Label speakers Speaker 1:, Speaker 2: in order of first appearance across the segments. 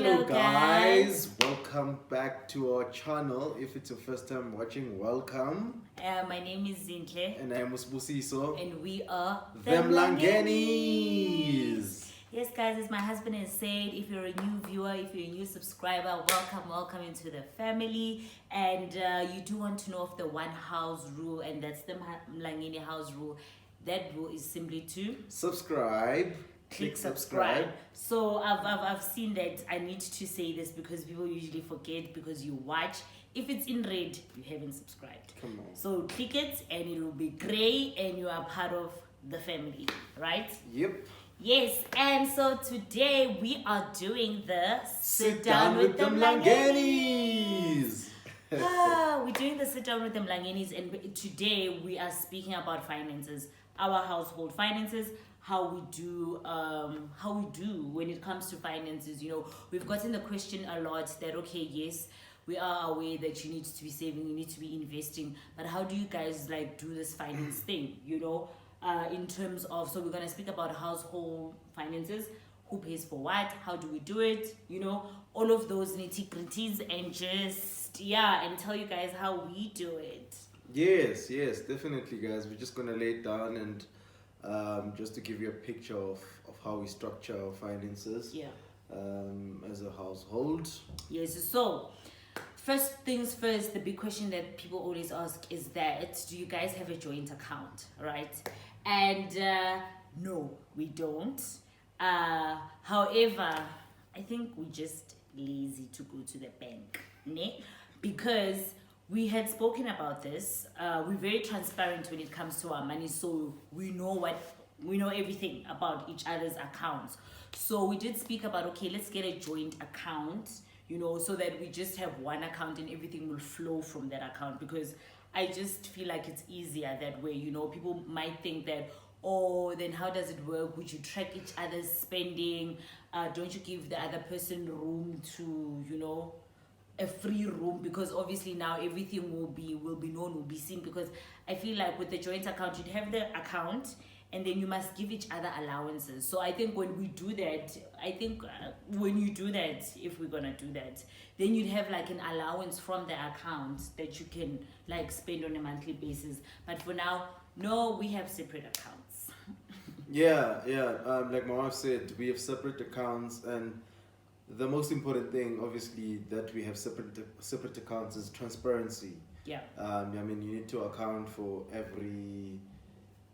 Speaker 1: Hello guys, welcome back to our channel. If it's your first time watching, welcome.
Speaker 2: My name is Zinhle.
Speaker 1: And I am Sibusiso.
Speaker 2: And we are
Speaker 1: the Mlangenis.
Speaker 2: Yes guys, as my husband has said, if you're a new viewer, if you're a new subscriber, welcome into the family. And you do want to know of the one house rule, and that's the Mlangeni house rule. That rule is simply to
Speaker 1: subscribe.
Speaker 2: Click subscribe. So I've seen that I need to say this because people usually forget, because you watch. If it's in red, you haven't subscribed.
Speaker 1: Come on.
Speaker 2: So click it and it will be gray and you are part of the family, right?
Speaker 1: Yep.
Speaker 2: Yes, and so today we are doing the
Speaker 1: Sit Down with the Mlangenis.
Speaker 2: We're doing the Sit Down with the Mlangenis, and today we are speaking about finances, our household finances, how we do when it comes to finances. You know, we've gotten the question a lot that, okay, yes, we are aware that you need to be saving, you need to be investing, but how do you guys like do this finance thing, you know, in terms of, so we're going to speak about household finances, who pays for what, how do we do it, you know, all of those nitty-gritties, and just and tell you guys how we do it.
Speaker 1: Yes, definitely guys. We're just going to lay it down and just to give you a picture of how we structure our finances as a household.
Speaker 2: Yes, so first things first, the big question that people always ask is that, do you guys have a joint account, right? And no, we don't. However, I think we're just lazy to go to the bank, ne? Because we had spoken about this. We're very transparent when it comes to our money, so we know everything about each other's accounts. So we did speak about, okay, let's get a joint account, you know, so that we just have one account and everything will flow from that account, because I just feel like it's easier that way. You know, people might think that, oh, then how does it work? Would you track each other's spending? Don't you give the other person room to, you know, a free room? Because obviously now everything will be known, will be seen. Because I feel like with the joint account, you'd have the account and then you must give each other allowances. So I think when we do that, when you do that, if we're gonna do that, then you'd have like an allowance from the account that you can like spend on a monthly basis. But for now, no, we have separate accounts.
Speaker 1: Like my wife said, we have separate accounts, and the most important thing, obviously, that we have separate accounts is transparency. I mean, you need to account for every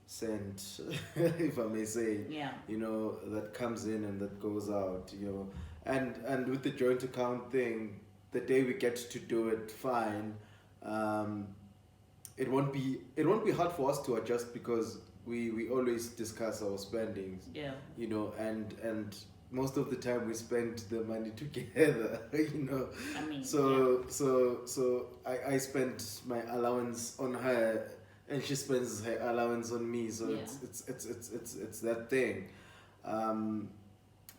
Speaker 1: cent, if I may say, you know, that comes in and that goes out, you know. And with the joint account thing, the day we get to do it, fine. It won't be hard for us to adjust, because we always discuss our spendings. You know, and most of the time we spend the money together, you know.
Speaker 2: I mean,
Speaker 1: so I spend my allowance on her and she spends her allowance on me. So it's that thing.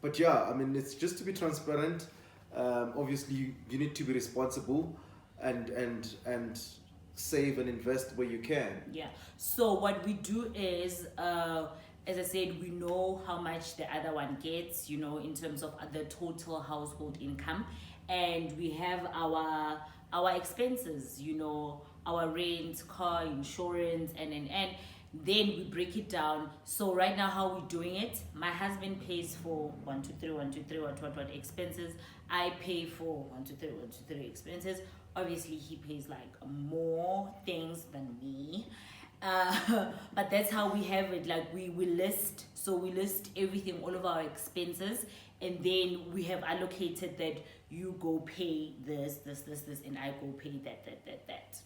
Speaker 1: But yeah, I mean, it's just to be transparent. Obviously you need to be responsible and save and invest where you can.
Speaker 2: So what we do is, as I said, we know how much the other one gets, you know, in terms of the total household income, and we have our expenses, you know, our rent, car insurance, and then we break it down. So right now, how we're doing it, my husband pays for 1, 2, 3, 1, 2, 3, what expenses. I pay for 1, 2, 3, 1, 2, 3 expenses. Obviously, he pays like more things than me. But that's how we have it. Like we list, so we list everything, all of our expenses, and then we have allocated that you go pay this, and I go pay that.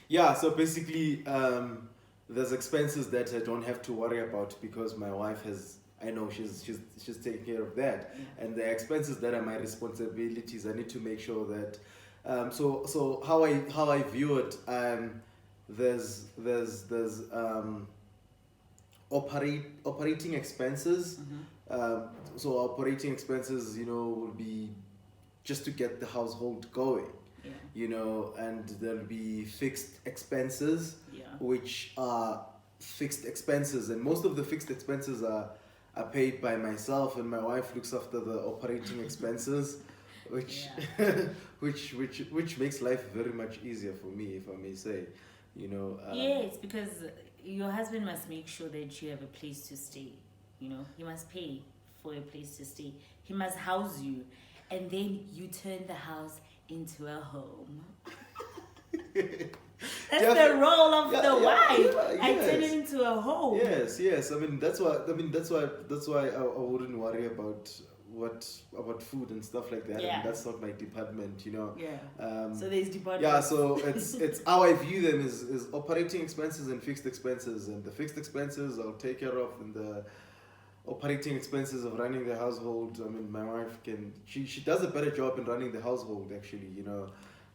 Speaker 1: Yeah, so basically, there's expenses that I don't have to worry about, because my wife has, I know she's taking care of that. And the expenses that are my responsibilities, I need to make sure that so how I view it, there's operating expenses. So operating expenses, you know, will be just to get the household going. You know, and there'll be fixed expenses, which are fixed expenses, and most of the fixed expenses are are paid by myself, and my wife looks after the operating expenses, which which makes life very much easier for me, if I may say. You know.
Speaker 2: Yes, because your husband must make sure that you have a place to stay. You know, he must pay for a place to stay. He must house you, and then you turn the house into a home. That's the role of the wife. I turn it into a home.
Speaker 1: Yes. I mean, that's why I wouldn't worry about food and stuff like that. And that's not my department, you know.
Speaker 2: So there's department.
Speaker 1: Yeah, so it's how I view them is operating expenses and fixed expenses, and the fixed expenses I'll take care of, and the operating expenses of running the household. I mean, my wife she does a better job in running the household, actually, you know.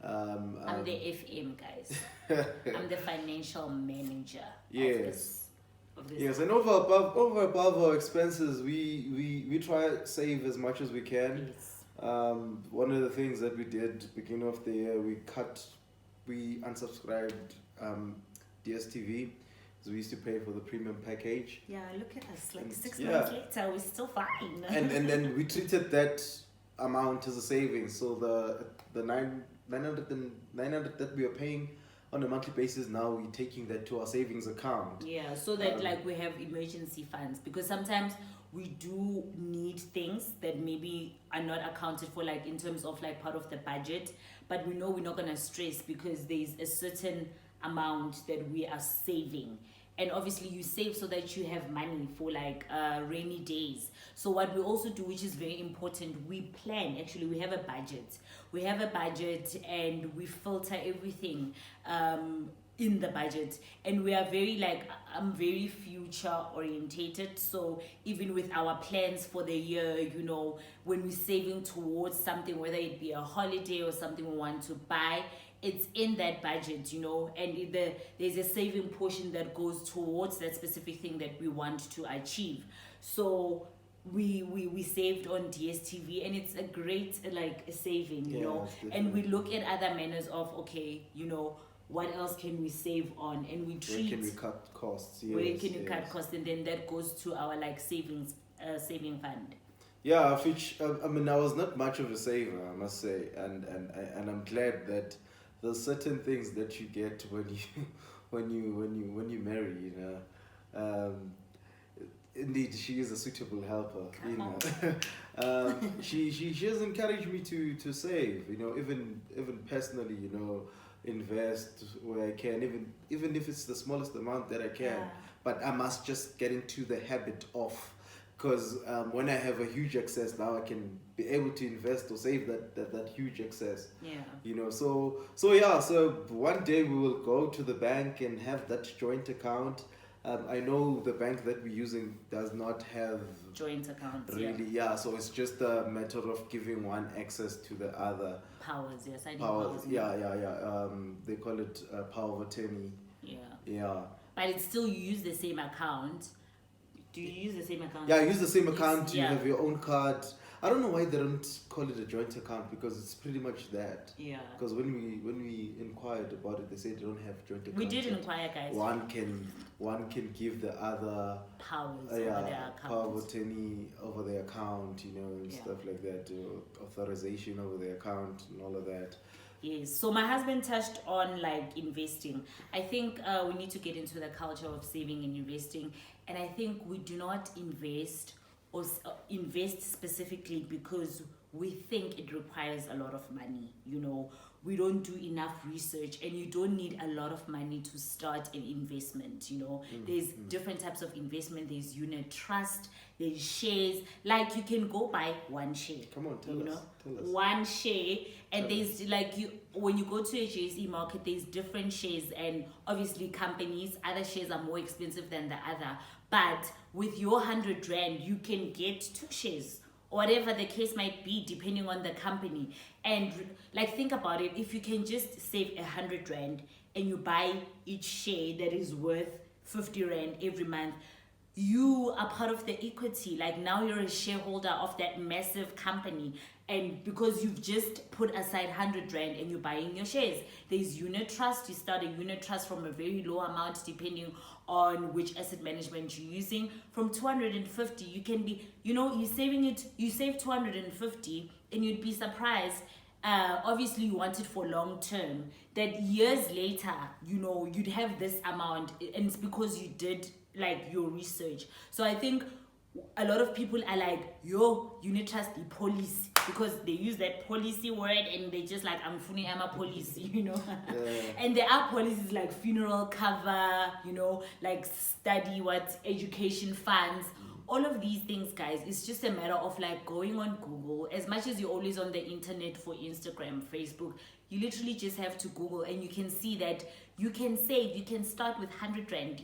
Speaker 2: I'm the FM, guys. I'm the financial manager.
Speaker 1: Yes.
Speaker 2: Of this
Speaker 1: yes, and over above our expenses, we try to save as much as we can.
Speaker 2: Yes.
Speaker 1: One of the things that we did beginning of the year, we unsubscribed DSTV. So we used to pay for the premium package.
Speaker 2: Yeah, look at us. Like 6 months later, we're still fine.
Speaker 1: and then we treated that amount as a savings. So the 900 that we are paying on a monthly basis, now we're taking that to our savings account.
Speaker 2: Yeah, so that like we have emergency funds, because sometimes we do need things that maybe are not accounted for, like in terms of like part of the budget, but we know we're not gonna stress because there's a certain amount that we are saving. And obviously you save so that you have money for like rainy days. So what we also do, which is very important, we plan. Actually, we have a budget. We have a budget and we filter everything in the budget. And we are very I'm very future orientated. So even with our plans for the year, you know, when we're saving towards something, whether it be a holiday or something we want to buy, it's in that budget, you know, and there's a saving portion that goes towards that specific thing that we want to achieve. So we saved on DSTV, and it's a great a saving, you know. And we look at other manners of, okay, you know, what else can we save on, and we treat
Speaker 1: where can we cut costs.
Speaker 2: Where can we cut costs, and then that goes to our saving fund.
Speaker 1: Yeah, which I mean, I was not much of a saver, I must say, and I'm glad that there's certain things that you get when you marry, you know. Indeed, she is a suitable helper. You know, she has encouraged me to save. You know, even personally, you know, invest where I can, even if it's the smallest amount that I can. Yeah. But I must just get into the habit of. Because when I have a huge excess, now I can be able to invest or save that huge excess.
Speaker 2: Yeah.
Speaker 1: You know, so one day we will go to the bank and have that joint account. I know the bank that we're using does not have
Speaker 2: joint accounts.
Speaker 1: Really, yeah. So it's just a matter of giving one access to the other.
Speaker 2: Powers, yes, I know.
Speaker 1: Powers, yeah. They call it power of attorney.
Speaker 2: Yeah.
Speaker 1: Yeah.
Speaker 2: But it's still, you use the same account. Do you use the same account?
Speaker 1: Yeah, use the same account. You have your own card. I don't know why they don't call it a joint account, because it's pretty much that.
Speaker 2: Yeah.
Speaker 1: Because when we inquired about it, they said they don't have joint accounts.
Speaker 2: We did inquire, guys.
Speaker 1: One can give the other
Speaker 2: powers over their account.
Speaker 1: Power of attorney over their account, you know, and stuff like that. Authorization over the account and all of that.
Speaker 2: Yes. So my husband touched on investing. I think we need to get into the culture of saving and investing. And I think we do not invest or invest specifically because we think it requires a lot of money. You know, we don't do enough research, and you don't need a lot of money to start an investment. You know, there's different types of investment. There's unit trust, there's shares. Like, you can go buy one share.
Speaker 1: Come on, tell us.
Speaker 2: One share, and there's when you go to a JSE market, there's different shares, and obviously companies, other shares are more expensive than the other. But with your 100 Rand, you can get 2 shares, whatever the case might be, depending on the company. And think about it, if you can just save 100 Rand and you buy each share that is worth 50 Rand every month, you are part of the equity. Like now you're a shareholder of that massive company. And because you've just put aside 100 Rand and you're buying your shares, there's unit trust. You start a unit trust from a very low amount, depending on which asset management you're using. From 250, you can be, you're saving it, you save 250, and you'd be surprised. Obviously you want it for long term, that years later, you'd have this amount, and it's because you did like your research. So I think a lot of people are like, unit trust the policy, because they use that policy word and they just like, I'm a policy, Yeah. And there are policies like funeral cover, like study education funds. All of these things, guys, it's just a matter of like going on Google. As much as you're always on the internet for Instagram, Facebook, you literally just have to Google and you can see that you can save. You can start with 100 Rand.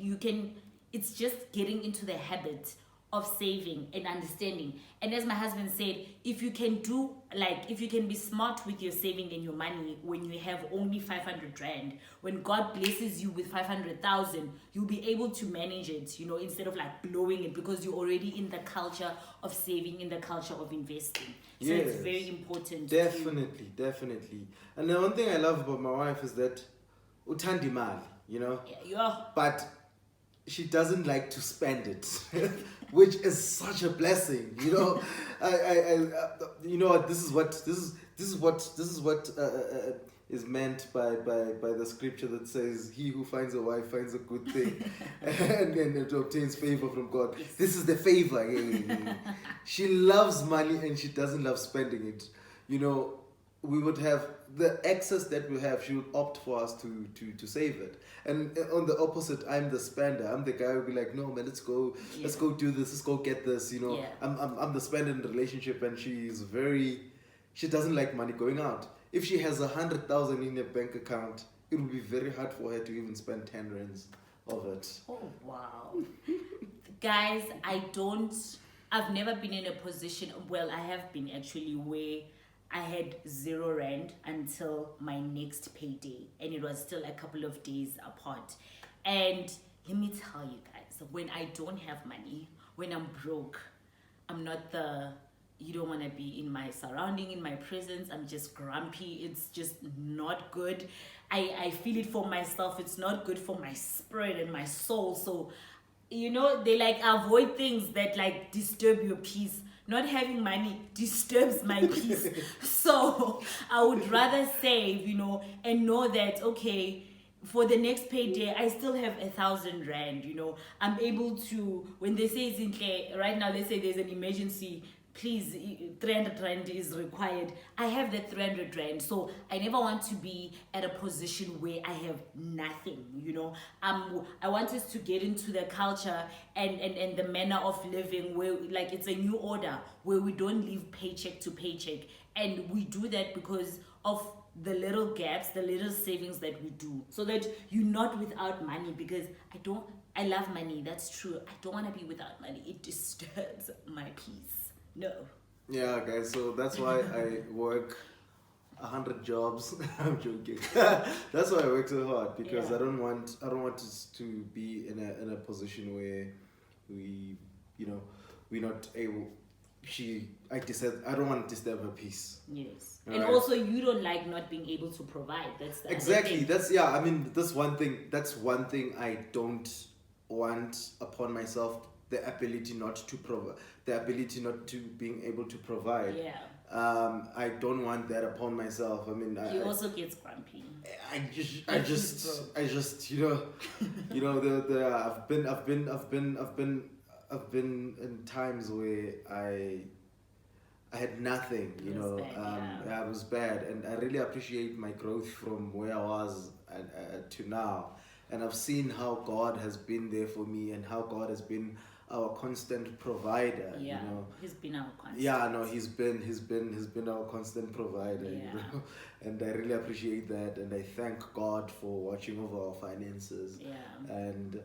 Speaker 2: It's just getting into the habit of saving and understanding. And as my husband said, if you can be smart with your saving and your money when you have only 500 Rand, when God blesses you with 500,000, you'll be able to manage it, instead of like blowing it, because you're already in the culture of saving, in the culture of investing. So yes, it's very important.
Speaker 1: Definitely. And the one thing I love about my wife is that uthandi mali,
Speaker 2: Yeah.
Speaker 1: But she doesn't like to spend it, which is such a blessing. This is what is meant by the scripture that says, "He who finds a wife finds a good thing, and it obtains favor from God." Yes. This is the favor. Yeah. She loves money and she doesn't love spending it. We would have the excess that we have. She would opt for us to save it. And on the opposite, I'm the spender. I'm the guy who would be like, no man, let's go do this, let's go get this.
Speaker 2: Yeah.
Speaker 1: I'm the spender in the relationship, and she doesn't like money going out. If she has 100,000 in her bank account, it would be very hard for her to even spend 10 rands of it.
Speaker 2: Oh wow. Guys, I've never been in a position, well, I have been actually, where I had 0 Rand until my next payday, and it was still a couple of days apart. And let me tell you guys, when I don't have money, when I'm broke, I'm not you don't want to be in my surrounding, in my presence. I'm just grumpy. It's just not good. I feel it for myself. It's not good for my spirit and my soul. So, they like avoid things that like disturb your peace. Not having money disturbs my peace. So I would rather save, and know that, okay, for the next payday, I still have 1,000 Rand, I'm able to, when they say Zinhle, right now, let's say there's an emergency, please, 300 Rand is required. I have that 300 Rand. So I never want to be at a position where I have nothing, I want us to get into the culture and the manner of living where like it's a new order, where we don't live paycheck to paycheck. And we do that because of the little gaps, the little savings that we do, so that you're not without money. Because I love money, that's true. I don't want to be without money. It disturbs my peace. No.
Speaker 1: Yeah, guys. So that's why I work 100 jobs. I'm joking. That's why I work so hard, because I don't want us to be in a position where we're not able. I don't want to disturb her peace.
Speaker 2: Yes. All and right. Also, you don't like not being able to provide. That's the
Speaker 1: exactly. That's that's one thing. That's one thing I don't want upon myself. The ability not to provide, the ability not to being able to provide.
Speaker 2: Yeah.
Speaker 1: I don't want that upon myself.
Speaker 2: He also gets grumpy.
Speaker 1: I've been in times where I had nothing. I was bad, and I really appreciate my growth from where I was to now. And I've seen how God has been there for me, and how God has been our constant provider.
Speaker 2: Yeah, he's been our constant.
Speaker 1: Yeah, no, he's been our constant provider.
Speaker 2: Yeah.
Speaker 1: And I really appreciate that, and I thank God for watching over our finances.
Speaker 2: Yeah.
Speaker 1: And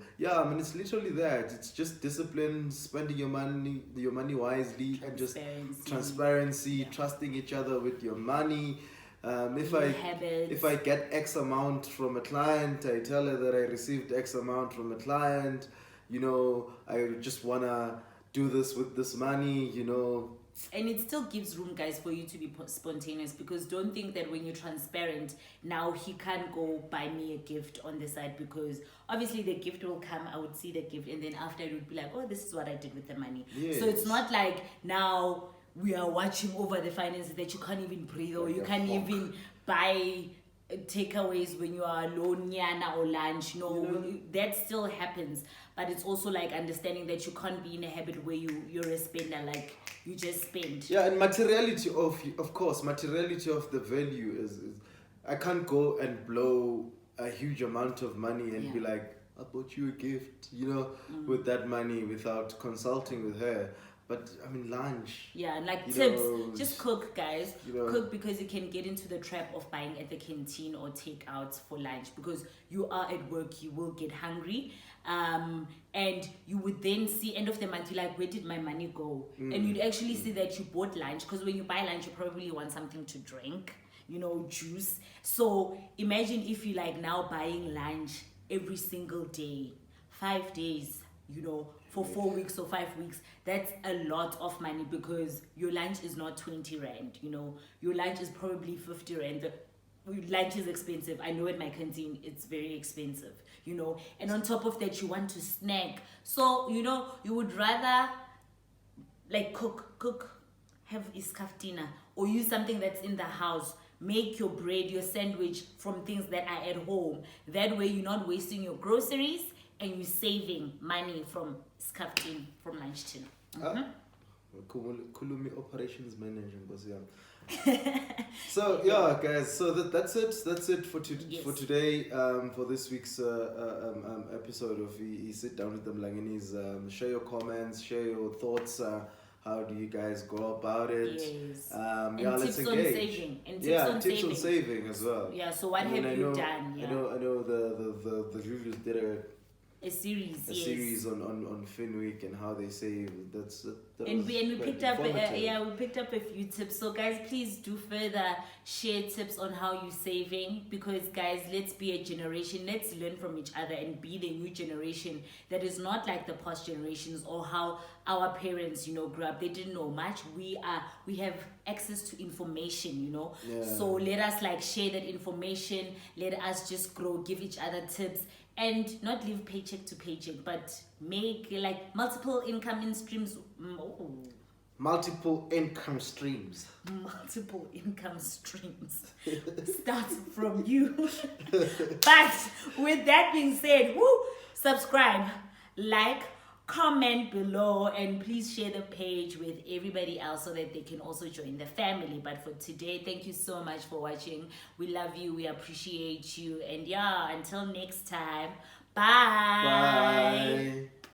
Speaker 1: it's literally that. It's just discipline, spending your money wisely, and just transparency, trusting each other with your money. If I get X amount from a client, I tell her that I received X amount from a client. you know, I just wanna do this with this money, you know.
Speaker 2: And it still gives room, guys, for you to be spontaneous, because don't think that when you're transparent, now he can't go buy me a gift on the side, because obviously the gift will come, I would see the gift, and then after it would be like, oh, this is what I did with the money.
Speaker 1: Yes.
Speaker 2: So it's not like now we are watching over the finances that you can't even breathe, or you can't even buy takeaways when you are alone, yana, or lunch. No, that still happens. But it's also like understanding that you can't be in a habit where you're a spender, like you just spend.
Speaker 1: Yeah, and materiality of course, materiality of the value is I can't go and blow a huge amount of money and be like, I bought you a gift, you know, with that money without consulting with her. But I mean, lunch.
Speaker 2: Yeah, like tips.
Speaker 1: Know,
Speaker 2: just cook, guys.
Speaker 1: You know,
Speaker 2: cook, because you can get into the trap of buying at the canteen or takeouts for lunch, because you are at work, you will get hungry. And you would then see end of the month, you're like, where did my money go? And you'd actually see that you bought lunch, because when you buy lunch, you probably want something to drink, you know, juice. So imagine if you like now buying lunch every single day, 5 days, you know, for 4 weeks or 5 weeks. That's a lot of money, because your lunch is not 20 rand, you know, your lunch is probably 50 rand. Lunch is expensive. I know at my canteen it's very expensive, you know, and on top of that you want to snack. So, you know, you would rather like cook, have iskaftina, or use something that's in the house. Make your bread, your sandwich from things that are at home. That way you're not wasting your groceries and you're saving money from skaftin, from lunch tin.
Speaker 1: Kulumi operations manager. So yeah, guys, so that's it for today, for this week's episode of we Sit Down with the Mlangenis. Share your comments, share your thoughts. How do you guys go about it?
Speaker 2: Yes.
Speaker 1: And
Speaker 2: let's engage.
Speaker 1: On saving.
Speaker 2: And
Speaker 1: tips on saving as well.
Speaker 2: Yeah, so what have you done? Yeah.
Speaker 1: I know the reviews did
Speaker 2: a series,
Speaker 1: a series on Finweek and how they save.
Speaker 2: We picked up we picked up a few tips. So guys, please do further share tips on how you're saving, because guys, let's be a generation, let's learn from each other and be the new generation that is not like the past generations, or how our parents, you know, grew up. They didn't know much. We have access to information, you know. So let us like share that information, let us just grow, give each other tips, and not live paycheck to paycheck, but make like multiple income streams.
Speaker 1: Multiple income streams.
Speaker 2: Multiple income streams. Starts from you. But with that being said, subscribe, like, comment below, and please share the page with everybody else so that they can also join the family. But for today, thank you so much for watching. We love you, we appreciate you, and yeah, until next time, bye.